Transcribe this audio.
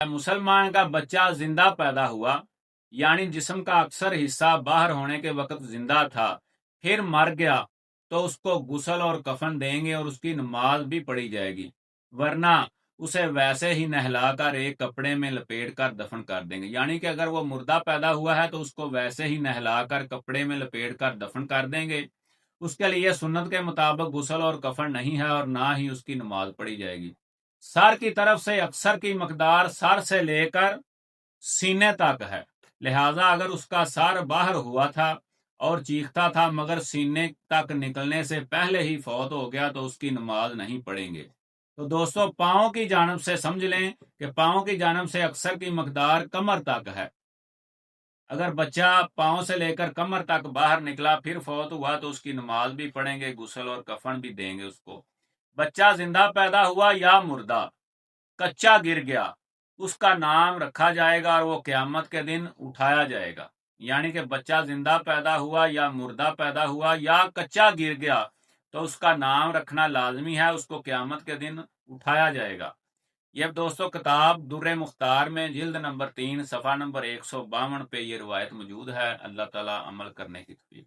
मुसलमान का बच्चा जिंदा पैदा हुआ, यानी जिस्म का अक्सर हिस्सा बाहर होने के वक्त जिंदा था, फिर मर गया, तो उसको गुस्ल और कफन देंगे और उसकी नमाज भी पढ़ी जाएगी, वरना उसे वैसे ही नहलाकर एक कपड़े में लपेट कर दफन कर देंगे। यानी कि अगर वो मुर्दा पैदा हुआ है तो उसको वैसे ही नहलाकर कपड़े में लपेट कर दफन कर देंगे। उसके लिए सुन्नत के मुताबिक गुस्ल और कफन नहीं है और ना ही उसकी नमाज पढ़ी जाएगी। सर की तरफ से अक्सर की मकदार सर से लेकर सीने तक है, लिहाजा अगर उसका सर बाहर हुआ था और चीखता था मगर सीने तक निकलने से पहले ही फौत हो गया तो उसकी नमाज नहीं पढ़ेंगे। तो दोस्तों, पाँव की जानब से समझ लें कि पाँव की जानब से अक्सर की मकदार कमर तक है। अगर बच्चा पाँव से लेकर कमर तक बाहर निकला फिर फौत हुआ तो उसकी नमाज भी पढ़ेंगे, गुस्ल और कफन भी देंगे उसको। बच्चा जिंदा पैदा हुआ या मुर्दा, कच्चा गिर गया, उसका नाम रखा जाएगा और वो क़यामत के दिन उठाया जाएगा। यानी कि बच्चा जिंदा पैदा हुआ या मुर्दा पैदा हुआ या कच्चा गिर गया तो उसका नाम रखना लाजमी है, उसको क़यामत के दिन उठाया जाएगा। ये दोस्तों किताब दुर्रे मुख्तार में जिल्द नंबर 3 सफ़ा नंबर 152 पे ये रिवायत मौजूद है। अल्लाह ताला अमल करने की तौफीक